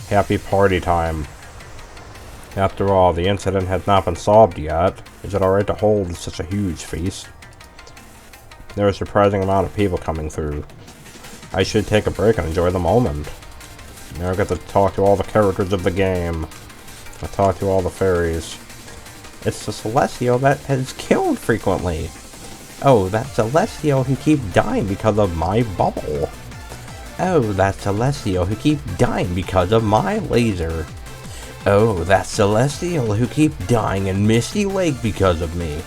Happy party time. After all, the incident has not been solved yet. Is it alright to hold such a huge feast? There are a surprising amount of people coming through. I should take a break and enjoy the moment. Now I get to talk to all the characters of the game. I talk to all the fairies. It's the Celestial that has killed frequently. Oh, that Celestial who keep dying because of my bubble. Oh, that Celestial who keep dying because of my laser. Oh, that Celestial who keep dying in Misty Lake because of me.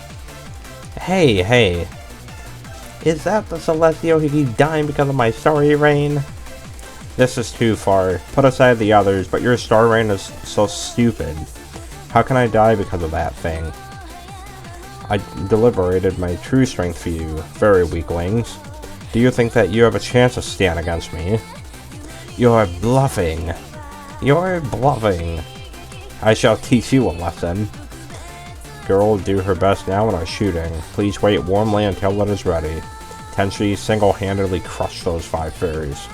Hey. Is that the Celestial who keep dying because of my Starry Rain? This is too far. Put aside the others, but your Star Rain is so stupid. How can I die because of that thing? I deliberated my true strength for you, very weaklings. Do you think that you have a chance to stand against me? You're bluffing. You're bluffing. I shall teach you a lesson. Girl will do her best now when I'm shooting. Please wait warmly until it is ready. Tenchi single-handedly crushed those 5 fairies.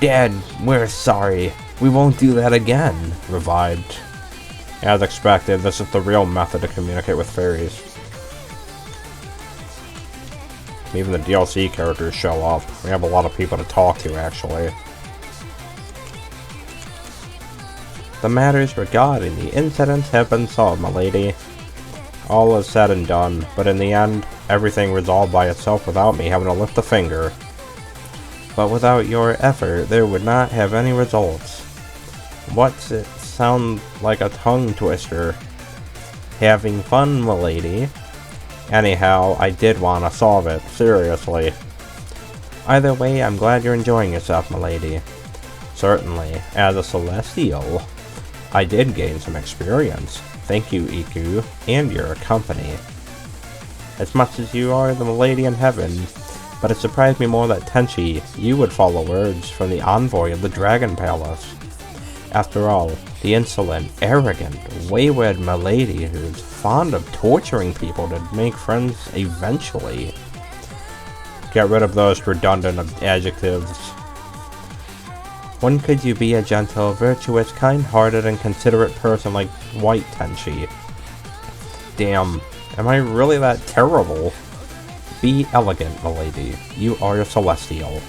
Dad, we're sorry. We won't do that again. Revived. As expected, this is the real method to communicate with fairies. Even the DLC characters show up. We have a lot of people to talk to, actually. The matters regarding the incidents have been solved, my lady. All is said and done, but in the end, everything resolved by itself without me having to lift a finger. But without your effort, there would not have any results. What's it sound like a tongue twister? Having fun, my lady. Anyhow, I did want to solve it, seriously. Either way, I'm glad you're enjoying yourself, my lady. Certainly, as a Celestial, I did gain some experience. Thank you, Iku, and your company. As much as you are the lady in heaven, but it surprised me more that Tenchi, you would follow words from the envoy of the Dragon Palace. After all, the insolent, arrogant, wayward milady who's fond of torturing people to make friends eventually. Get rid of those redundant adjectives. When could you be a gentle, virtuous, kind-hearted, and considerate person like White Tenchi? Damn, am I really that terrible? Be elegant, milady. You are a Celestial.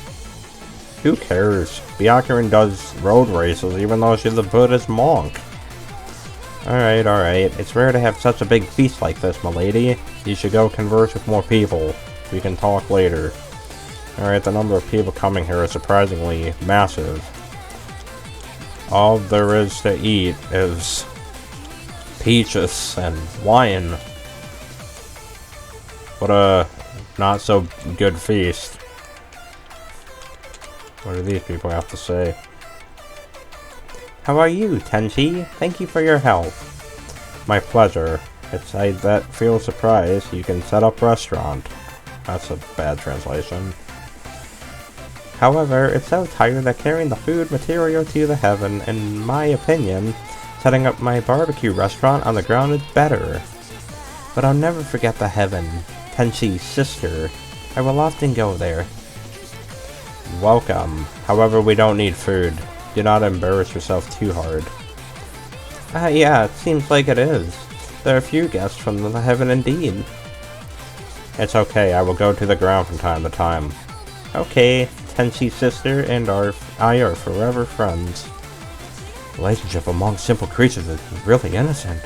Who cares? Byakuren does road races even though she's a Buddhist monk. Alright. It's rare to have such a big feast like this, milady. You should go converse with more people. We can talk later. Alright, the number of people coming here is surprisingly massive. All there is to eat is peaches and wine. What a not so good feast. What do these people have to say? How are you, Tenchi? Thank you for your help. My pleasure. It's I that feel surprised you can set up restaurant. That's a bad translation. However, it's so tired that carrying the food material to the heaven, in my opinion, setting up my barbecue restaurant on the ground is better. But I'll never forget the heaven, Tenchi's sister. I will often go there. Welcome. However, we don't need food. Do not embarrass yourself too hard. Yeah, it seems like it is. There are a few guests from the heaven indeed. It's okay, I will go to the ground from time to time. Okay, Tenchi's sister and I are forever friends. Relationship among simple creatures is really innocent.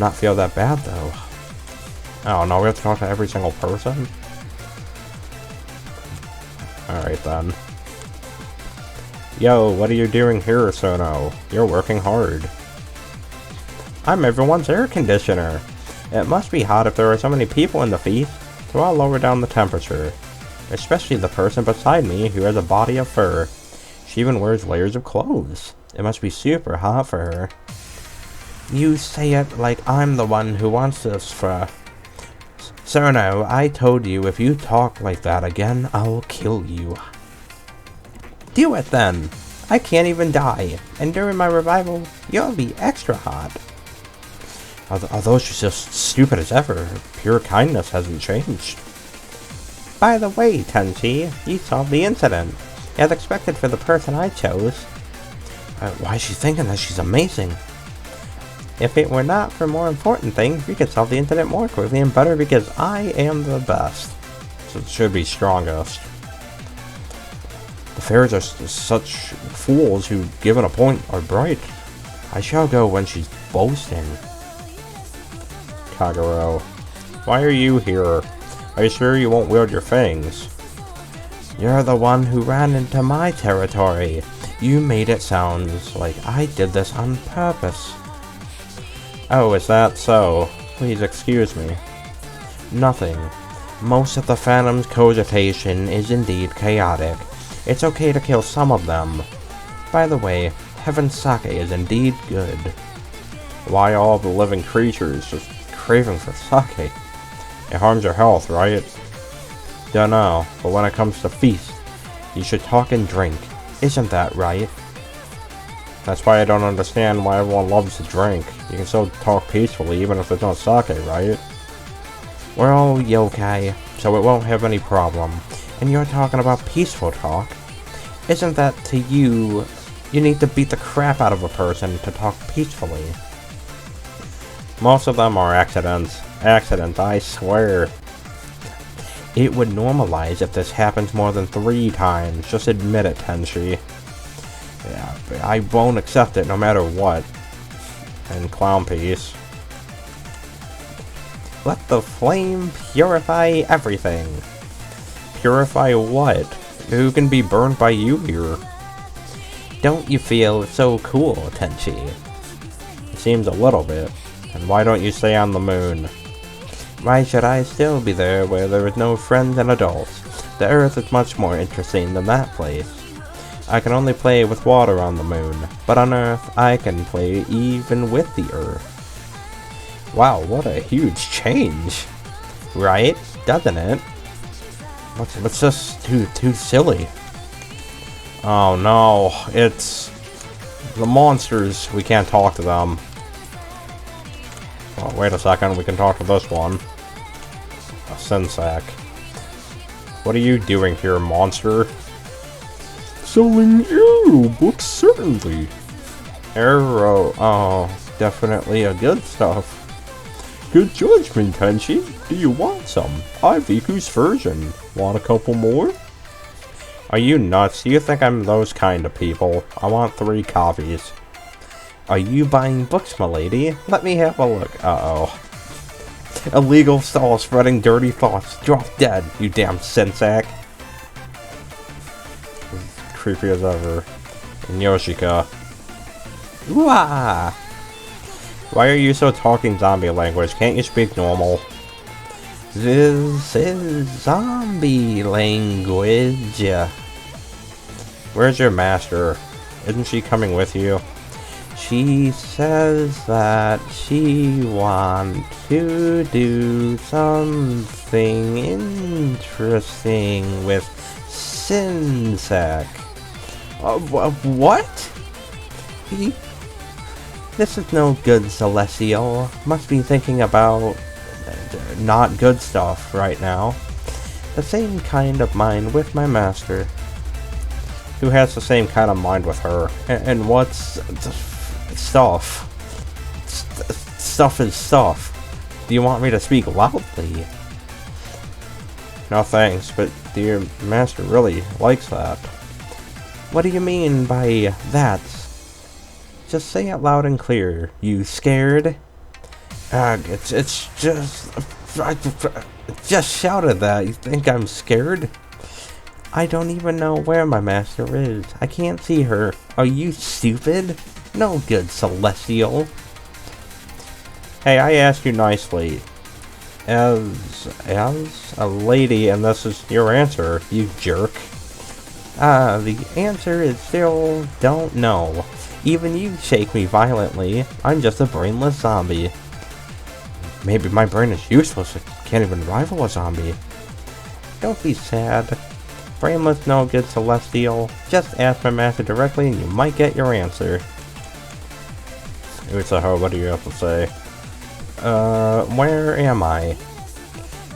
Not feel that bad though. Oh no, we have to talk to every single person? Alright then. Yo, what are you doing here, Sono? You're working hard. I'm everyone's air conditioner. It must be hot if there are so many people in the feast, so I'll lower down the temperature. Especially the person beside me who has a body of fur. She even wears layers of clothes. It must be super hot for her. You say it like I'm the one who wants this fur. Sono, I told you if you talk like that again, I'll kill you. Do it then! I can't even die, and during my revival, you'll be extra hot. Although she's just stupid as ever, her pure kindness hasn't changed. By the way, Tenchi, you solved the incident, as expected for the person I chose. Why is she thinking that she's amazing? If it were not for more important things, we could solve the incident more quickly and better because I am the best. So it should be strongest. The fairies are such fools who, given a point, are bright. I shall go when she's boasting. Kagero, why are you here? Are you sure you won't wield your fangs? You're the one who ran into my territory. You made it sound like I did this on purpose. Oh, is that so? Please excuse me. Nothing. Most of the Phantom's cogitation is indeed chaotic. It's okay to kill some of them. By the way, Heaven's sake is indeed good. Why all the living creatures just craving for sake? It harms your health, right? Dunno, but when it comes to feast, you should talk and drink. Isn't that right? That's why I don't understand why everyone loves to drink. You can still talk peacefully even if there's no sake, right? We're all yokai, so it won't have any problem. And you're talking about peaceful talk? Isn't that to you? You need to beat the crap out of a person to talk peacefully. Most of them are accidents. Accidents, I swear. It would normalize if this happens more than 3 times. Just admit it, Tenshi. Yeah, I won't accept it no matter what. And clown piece. Let the flame purify everything. Purify what? Who can be burned by you here? Don't you feel so cool, Tenshi? It seems a little bit. And why don't you stay on the moon? Why should I still be there where there is no friends and adults? The Earth is much more interesting than that place. I can only play with water on the moon, but on Earth I can play even with the Earth. Wow, what a huge change. Right? Doesn't it? What's just too silly? Oh no, it's the monsters. We can't talk to them. Oh, wait a second, we can talk to this one. A Sensak. What are you doing here, monster? Selling arrow books, certainly. Arrow, oh, definitely a good stuff. Good judgment, Tenshi. Do you want some? I've Iku's version. Want a couple more? Are you nuts? Do you think I'm those kind of people? I want 3 copies. Are you buying books, milady? Let me have a look. Uh-oh. Illegal stall spreading dirty thoughts. Drop dead, you damn Sensak. Creepy as ever. And Yoshika. Ooh-ah! Why are you so talking zombie language? Can't you speak normal? This is zombie language. Where's your master? Isn't she coming with you? She says that she wants to do something interesting with Sensak. What? This is no good, Celestial. Must be thinking about not good stuff right now. The same kind of mind with my master. Who has the same kind of mind with her? And what's stuff? Stuff is stuff. Do you want me to speak loudly? No thanks, but your master really likes that. What do you mean by that? Just say it loud and clear. You scared? It's just... I just shouted that. You think I'm scared? I don't even know where my master is. I can't see her. Are you stupid? No good, Celestial. Hey, I asked you nicely. As a lady, and this is your answer, you jerk. The answer is still don't know. Even you shake me violently. I'm just a brainless zombie. Maybe my brain is useless. It can't even rival a zombie. Don't be sad. Brainless no good, Celestial. Just ask my master directly and you might get your answer. Utsuho, what do you have to say? Where am I?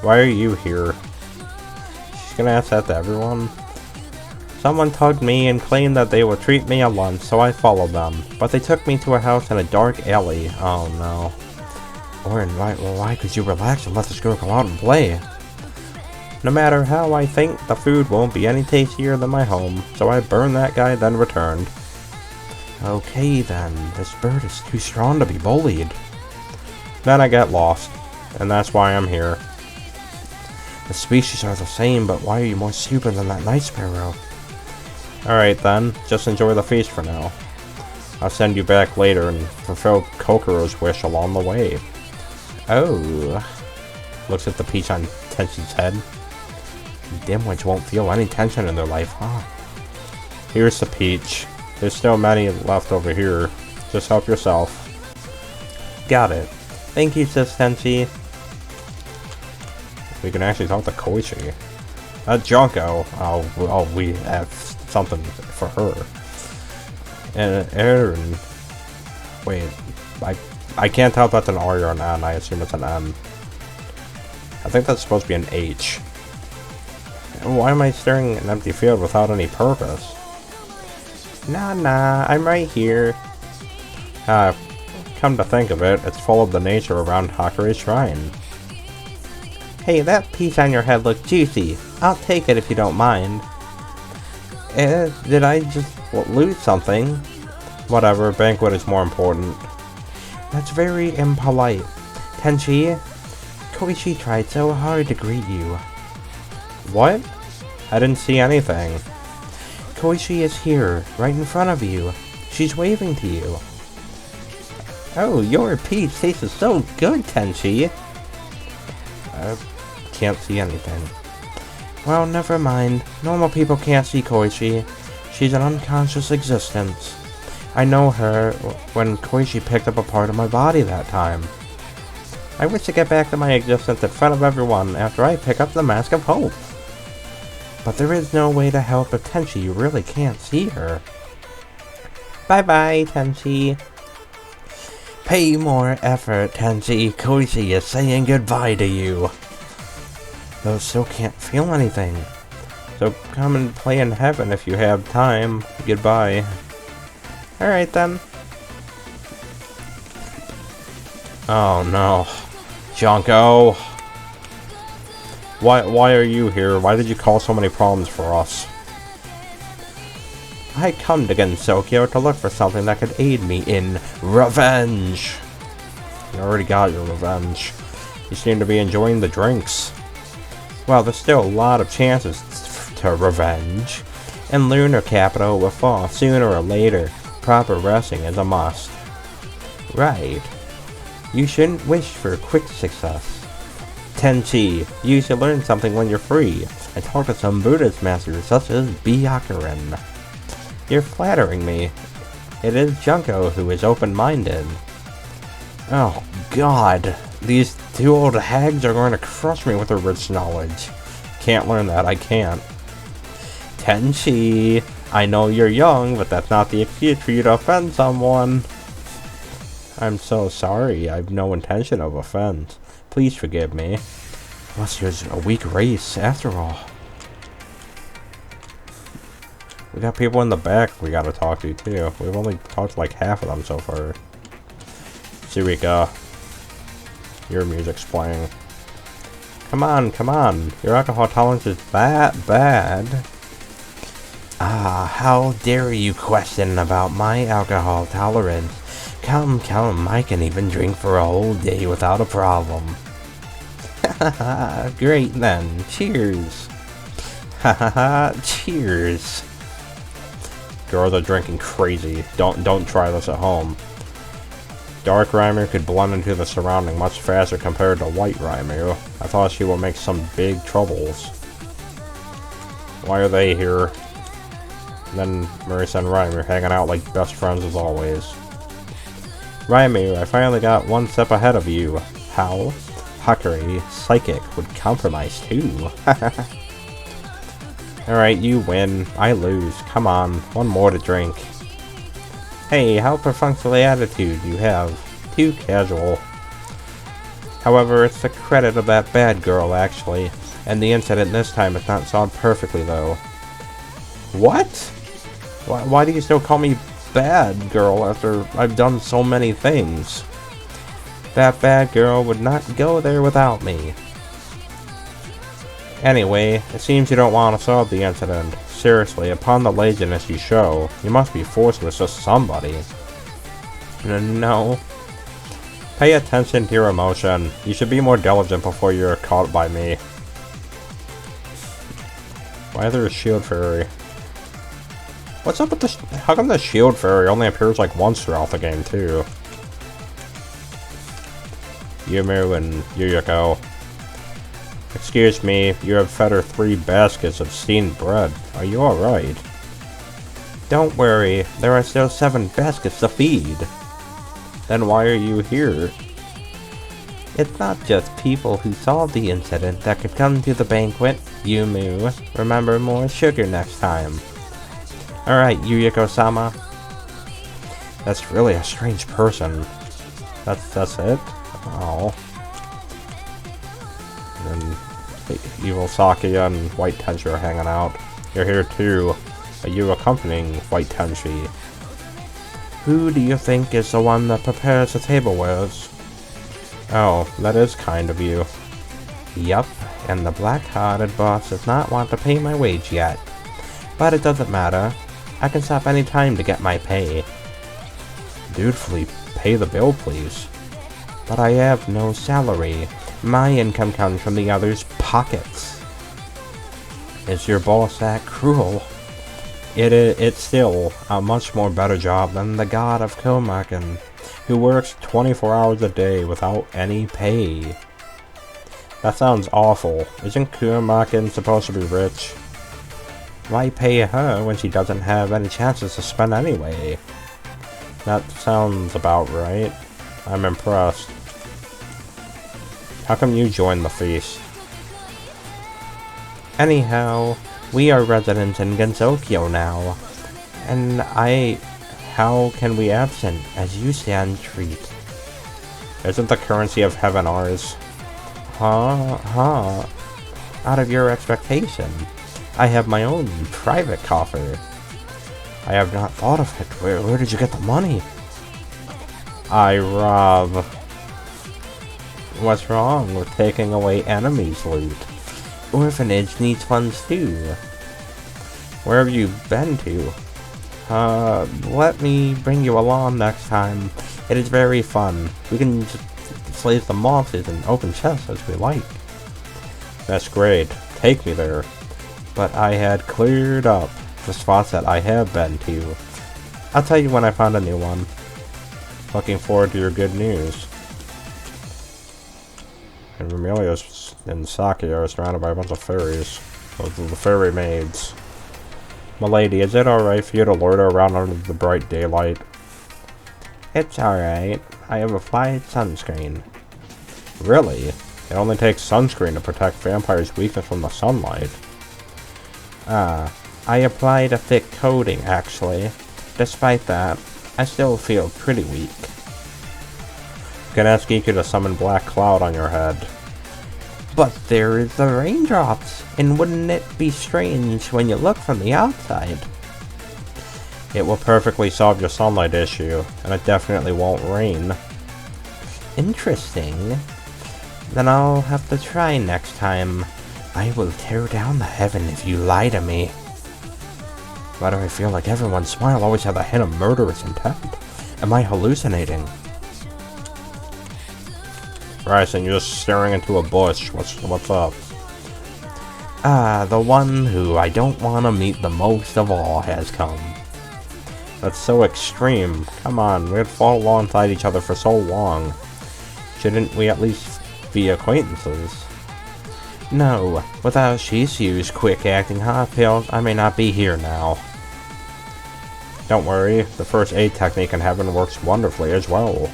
Why are you here? She's gonna ask that to everyone? Someone tugged me and claimed that they would treat me at lunch, so I followed them. But they took me to a house in a dark alley. Oh no. Orin, why could you relax and let this girl go out and play? No matter how I think, the food won't be any tastier than my home, so I burned that guy, then returned. Okay then, this bird is too strong to be bullied. Then I get lost, and that's why I'm here. The species are the same, but why are you more stupid than that night sparrow? Alright then, just enjoy the feast for now. I'll send you back later and fulfill Kokoro's wish along the way. Oh. Looks at the peach on Tenshi's head. Dimwits won't feel any tension in their life, huh? Here's the peach. There's still many left over here. Just help yourself. Got it. Thank you, Sis Tenshi. We can actually talk to Koichi. Junko. Oh, we have something for her. And Aaron. Wait, I can't tell if that's an R or an N. I assume it's an M. I think that's supposed to be an H. Why am I staring at an empty field without any purpose? Nah, I'm right here. Come to think of it, it's full of the nature around Hakure's shrine. Hey, that piece on your head looks juicy. I'll take it if you don't mind. Did I just lose something? Whatever, banquet is more important. That's very impolite. Tenshi, Koichi tried so hard to greet you. What? I didn't see anything. Koichi is here, right in front of you. She's waving to you. Oh, your peach tastes so good, Tenshi. I can't see anything. Well, never mind. Normal people can't see Koichi. She's an unconscious existence. I know her when Koichi picked up a part of my body that time. I wish to get back to my existence in front of everyone after I pick up the Mask of Hope. But there is no way to help if Tenshi really can't see her. Bye-bye, Tenshi. Pay more effort, Tenshi. Koichi is saying goodbye to you. Though still can't feel anything. So come and play in heaven if you have time. Goodbye. Alright then. Oh no. Junko. Why are you here? Why did you cause so many problems for us? I come to Gensokyo to look for something that could aid me in revenge. You already got your revenge. You seem to be enjoying the drinks. Well, there's still a lot of chances to revenge. And Lunar Capital will fall sooner or later. Proper resting is a must. Right. You shouldn't wish for quick success. Tenshi, you should learn something when you're free, and talk to some Buddhist masters such as Byakuren. You're flattering me. It is Junko who is open-minded. Oh god, these two old hags are going to crush me with their rich knowledge. Can't learn that, I can't. Tenshi, I know you're young, but that's not the excuse for you to offend someone. I'm so sorry, I have no intention of offense. Please forgive me. Unless you're a weak race, after all. We got people in the back we gotta talk to, too. We've only talked to like half of them so far. Suika. Your music's playing. Come on. Your alcohol tolerance is that bad. Ah, how dare you question about my alcohol tolerance. Come, I can even drink for a whole day without a problem. Hahaha, great then. Cheers. Hahaha, cheers. Girls are drinking crazy. Don't try this at home. Dark Raimu could blend into the surrounding much faster compared to White Raimu. I thought she would make some big troubles. Why are they here? And then Marisa and Raimu hanging out like best friends as always. Raimu, I finally got one step ahead of you. How? Hakuri, Psychic, would compromise too. Alright, you win. I lose. Come on, one more to drink. Hey, how perfunctory attitude you have. Too casual. However, it's the credit of that bad girl, actually. And the incident this time is not solved perfectly, though. What? Why do you still call me bad girl after I've done so many things? That bad girl would not go there without me. Anyway, it seems you don't want to solve the incident. Seriously, upon the laziness you show, you must be forced to assist somebody. No. Pay attention to your emotion. You should be more diligent before you're caught by me. Why is there a shield fairy? What's up with this? How come the shield fairy only appears like once throughout the game, too? Yumu and Yuyuko. Excuse me, you have fed her 3 baskets of steamed bread. Are you alright? Don't worry, there are still 7 baskets to feed. Then why are you here? It's not just people who solved the incident that could come to the banquet. Yumu, remember more sugar next time. Alright, Yuyuko-sama. That's really a strange person. That's it? Oh. And then Evil Sakia and White Tenchi are hanging out. You're here too. Are you accompanying White Tenchi? Who do you think is the one that prepares the tablewares? Oh, that is kind of you. Yup, and the black-hearted boss does not want to pay my wage yet. But it doesn't matter. I can stop any time to get my pay. Dutifully pay the bill, please. But I have no salary. My income comes from the others' pockets. Is your boss that cruel? It's still a much more better job than the god of Komaken, who works 24 hours a day without any pay. That sounds awful. Isn't Komaken supposed to be rich? Why pay her when she doesn't have any chances to spend anyway? That sounds about right. I'm impressed. How come you joined the feast? Anyhow, we are residents in Gensokyo now, and how can we absent as you stand treat? Isn't the currency of heaven ours? Out of your expectation. I have my own private coffer. I have not thought of it. Where did you get the money? I rob. What's wrong with taking away enemies' loot? Orphanage needs funds too. Where have you been to? Let me bring you along next time. It is very fun. We can just slay the monsters and open chests as we like. That's great. Take me there. But I had cleared up the spots that I have been to. I'll tell you when I found a new one. Looking forward to your good news. And Remelios and Saki are surrounded by a bunch of fairies. The fairy maids. Milady, is it alright for you to loiter around under the bright daylight? It's alright. I have applied sunscreen. Really? It only takes sunscreen to protect vampires' weakness from the sunlight. I applied a thick coating, actually. Despite that, I still feel pretty weak. You can ask Iku to summon Black Cloud on your head. But there is the raindrops, and wouldn't it be strange when you look from the outside? It will perfectly solve your sunlight issue, and it definitely won't rain. Interesting. Then I'll have to try next time. I will tear down the heaven if you lie to me. Why do I feel like everyone's smile always has a hint of murderous intent? Am I hallucinating? Bryson, you're just staring into a bush. What's up? The one who I don't want to meet the most of all has come. That's so extreme. Come on, we had fought alongside each other for so long. Shouldn't we at least be acquaintances? No, without Shisu's quick-acting hot pills, I may not be here now. Don't worry, the first aid technique in heaven works wonderfully as well.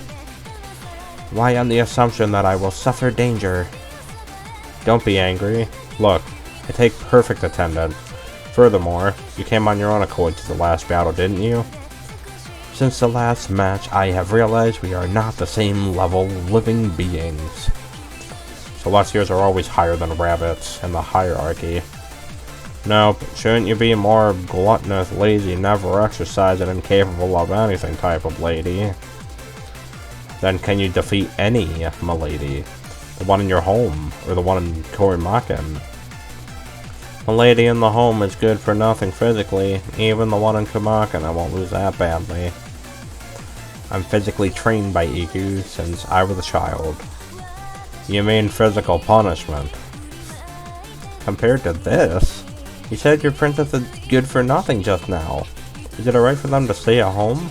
Why on the assumption that I will suffer danger? Don't be angry. Look, I take perfect attendance. Furthermore, you came on your own accord to the last battle, didn't you? Since the last match, I have realized we are not the same level living beings. Celestials are always higher than rabbits in the hierarchy. Nope, shouldn't you be more gluttonous, lazy, never exercising, incapable of anything type of lady? Then can you defeat any milady? The one in your home, or the one in Korimaken? A lady in the home is good for nothing physically. Even the one in Korimaken, I won't lose that badly. I'm physically trained by Iku since I was a child. You mean physical punishment? Compared to this? You said your princess is good for nothing just now. Is it alright for them to stay at home?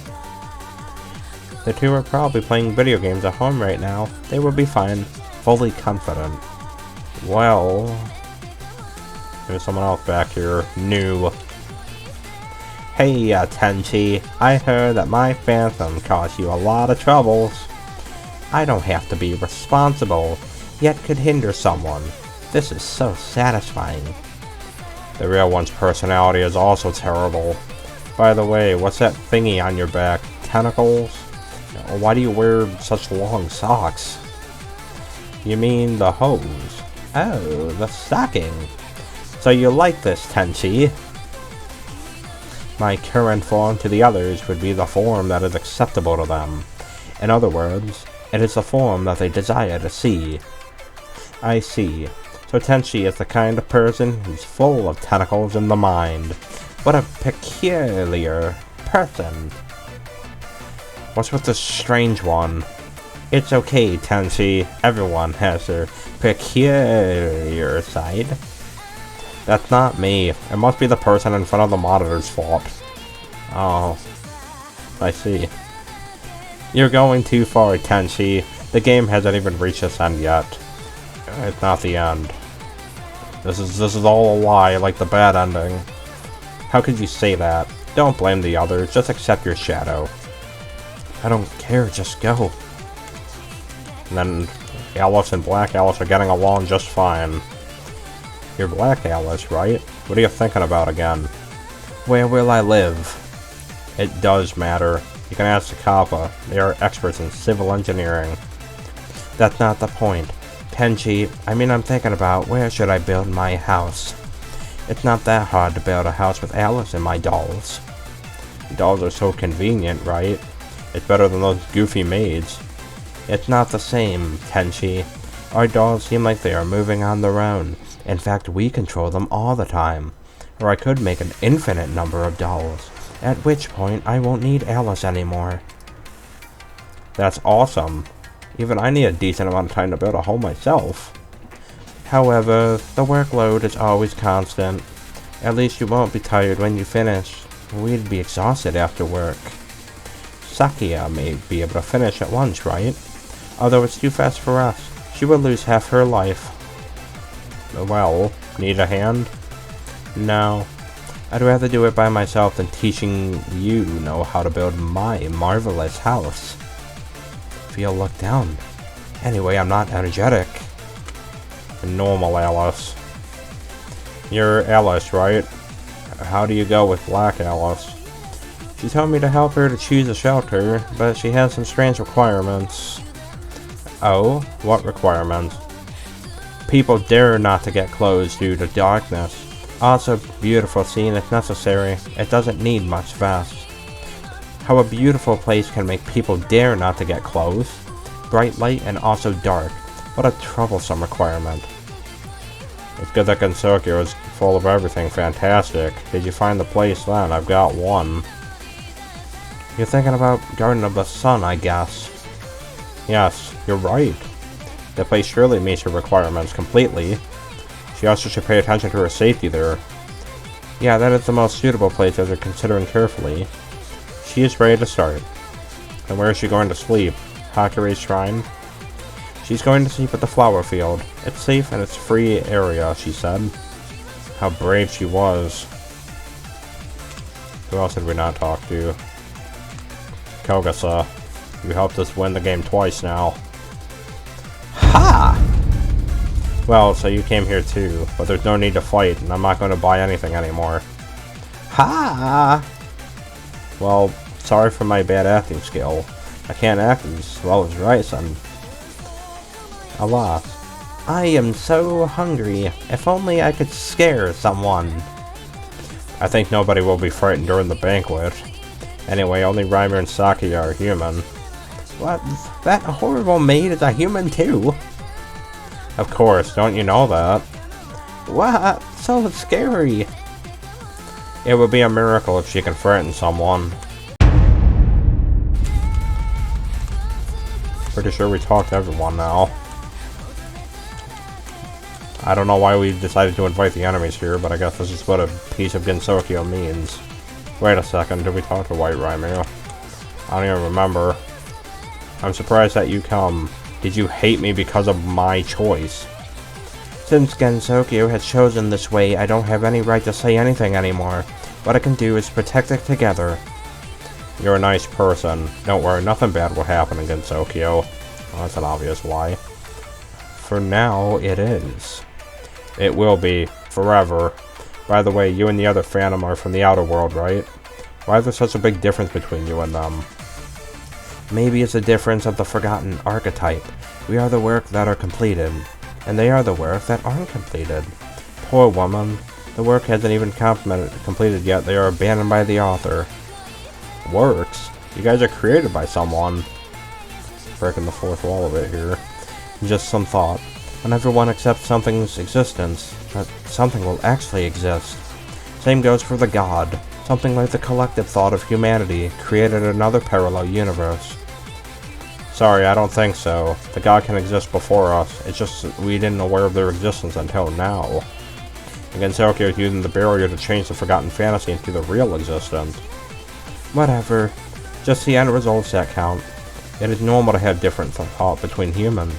The two are probably playing video games at home right now. They will be fine. Fully confident. Well... There's someone else back here. New. Hey, Tenchi. I heard that my phantom caused you a lot of troubles. I don't have to be responsible, yet could hinder someone. This is so satisfying. The real one's personality is also terrible. By the way, what's that thingy on your back? Tentacles? Why do you wear such long socks? You mean the hose? Oh, the stocking. So you like this, Tenchi? My current form to the others would be the form that is acceptable to them. In other words, it is the form that they desire to see. I see. So Tenchi is the kind of person who's full of tentacles in the mind. What a peculiar person. What's with this strange one? It's okay, Tenchi. Everyone has their peculiar side. That's not me. It must be the person in front of the monitor's fault. Oh. I see. You're going too far, Tenchi. The game hasn't even reached its end yet. It's not the end. This is all a lie, like the bad ending. How could you say that? Don't blame the others, just accept your shadow. I don't care, just go. And then Alice and Black Alice are getting along just fine. You're Black Alice, right? What are you thinking about again? Where will I live? It does matter. You can ask the Kappa. They are experts in civil engineering. That's not the point. Tenchi, I'm thinking about where should I build my house. It's not that hard to build a house with Alice and my dolls. Dolls are so convenient, right? It's better than those goofy maids. It's not the same, Tenchi. Our dolls seem like they are moving on their own. In fact, we control them all the time. Or I could make an infinite number of dolls, at which point I won't need Alice anymore. That's awesome. Even I need a decent amount of time to build a home myself. However, the workload is always constant. At least you won't be tired when you finish. We'd be exhausted after work. Sakia may be able to finish at lunch, right? Although it's too fast for us. She will lose half her life. Well, need a hand? No. I'd rather do it by myself than teaching you know how to build my marvelous house. Feel looked down. Anyway, I'm not energetic. Normal Alice. You're Alice, right? How do you go with Black Alice? She told me to help her to choose a shelter, but she has some strange requirements. Oh? What requirements? People dare not to get close due to darkness. Also, beautiful scene if necessary. It doesn't need much fuss. How a beautiful place can make people dare not to get close. Bright light and also dark. What a troublesome requirement. It's good that Gensokyo is full of everything fantastic. Did you find the place then? I've got one. You're thinking about Garden of the Sun, I guess. Yes, you're right. The place surely meets her requirements completely. She also should pay attention to her safety there. Yeah, that is the most suitable place as you're considering carefully. She is ready to start. And where is she going to sleep? Hakure's shrine? She's going to sleep at the flower field. It's safe and it's a free area, she said. How brave she was. Who else did we not talk to? Kogasa. You helped us win the game twice now. Ha! Well, so you came here too, but there's no need to fight, and I'm not going to buy anything anymore. Ha! Well, sorry for my bad acting skill. I can't act as well as Ryson. Alas. I am so hungry. If only I could scare someone. I think nobody will be frightened during the banquet. Anyway, only Reimer and Saki are human. What? That horrible maid is a human too? Of course, don't you know that? What? So scary. It would be a miracle if she can frighten someone. Pretty sure we talked to everyone now. I don't know why we decided to invite the enemies here, but I guess this is what a piece of Gensokyo means. Wait a second, did we talk to White Reimu? I don't even remember. I'm surprised that you come. Did you hate me because of my choice? Since Gensokyo has chosen this way, I don't have any right to say anything anymore. What I can do is protect it together. You're a nice person. Don't worry, nothing bad will happen in Gensokyo. Well, that's an obvious lie. For now, it is. It will be. Forever. By the way, you and the other Phantom are from the outer world, right? Why is there such a big difference between you and them? Maybe it's a difference of the forgotten archetype. We are the work that are completed, and they are the work that aren't completed. Poor woman. The work hasn't even completed yet. They are abandoned by the author. Works? You guys are created by someone. Breaking the fourth wall a bit here. Just some thought. Whenever one accepts something's existence, that something will actually exist. Same goes for the god. Something like the collective thought of humanity created another parallel universe. Sorry, I don't think so. The god can exist before us. It's just we didn't aware of their existence until now. And Gensokyo is using the barrier to change the forgotten fantasy into the real existence. Whatever. Just the end results that count. It is normal to have different thought between humans.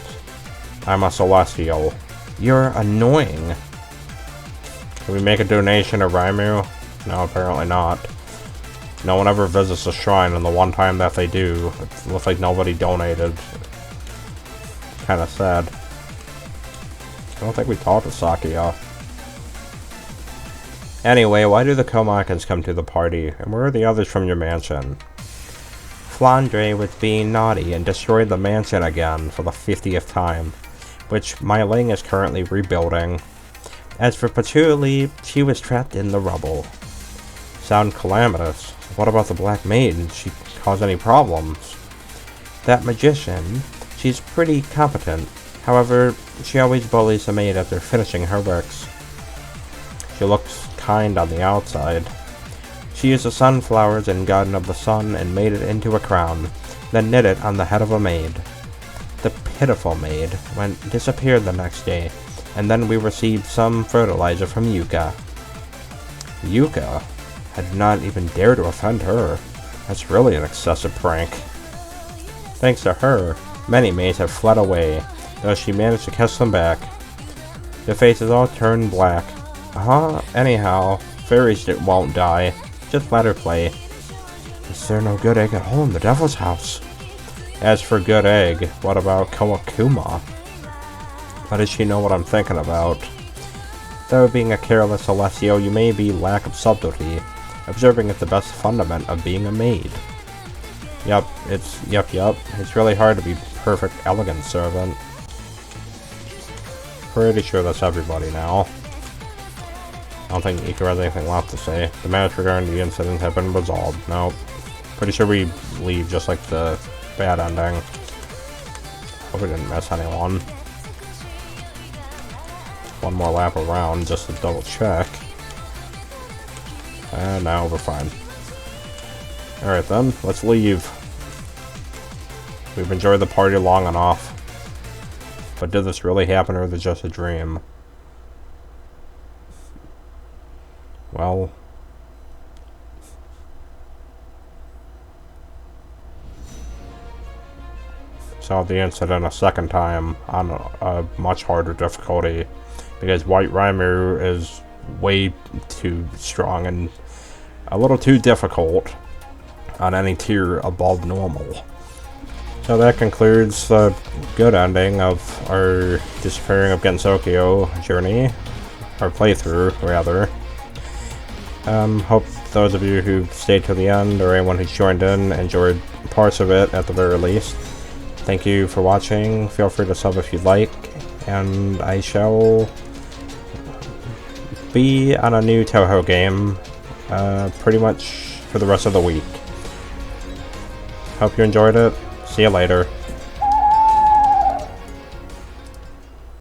I'm a Celestial. You're annoying. Can we make a donation to Reimu? No, apparently not. No one ever visits the shrine, and the one time that they do, it looks like nobody donated. Kinda sad. I don't think we talked to Sakuya. Anyway, why do the Komakins come to the party, and where are the others from your mansion? Flandre was being naughty and destroyed the mansion again for the 50th time, which Mai Ling is currently rebuilding. As for Patchouli, she was trapped in the rubble. Sound calamitous. What about the Black Maid? Did she cause any problems? That magician, she's pretty competent. However, she always bullies the maid after finishing her works. She looks kind on the outside. She used the sunflowers in Garden of the Sun and made it into a crown, then knit it on the head of a maid. The pitiful maid disappeared the next day, and then we received some fertilizer from Yuka. Yuka? I did not even dare to offend her. That's really an excessive prank. Thanks to her, many maids have fled away, though she managed to catch them back. Their faces all turned black. Anyhow, fairies won't die. Just let her play. Is there no good egg at home in the Devil's House? As for good egg, what about Kawakuma? How does she know what I'm thinking about? Though being a careless Celestial, you may be lack of subtlety. Observing is the best fundament of being a maid. Yup. It's really hard to be perfect, elegant servant. Pretty sure that's everybody now. I don't think Ika has anything left to say. The matters regarding the incident have been resolved. Nope. Pretty sure we leave just like the bad ending. Hope we didn't miss anyone. One more lap around just to double check. And now we're fine. Alright then, let's leave. We've enjoyed the party long enough. But did this really happen or was it just a dream? Well... saw the incident a second time on a much harder difficulty. Because White Reimu is way too strong and a little too difficult on any tier above normal. So that concludes the good ending of our Disappearing of Gensokyo journey, our playthrough rather. Hope those of you who stayed to the end, or anyone who's joined in, enjoyed parts of it at the very least. Thank you for watching. Feel free to sub if you'd like, and I shall be on a new Touhou game pretty much for the rest of the week. Hope you enjoyed it. See you later.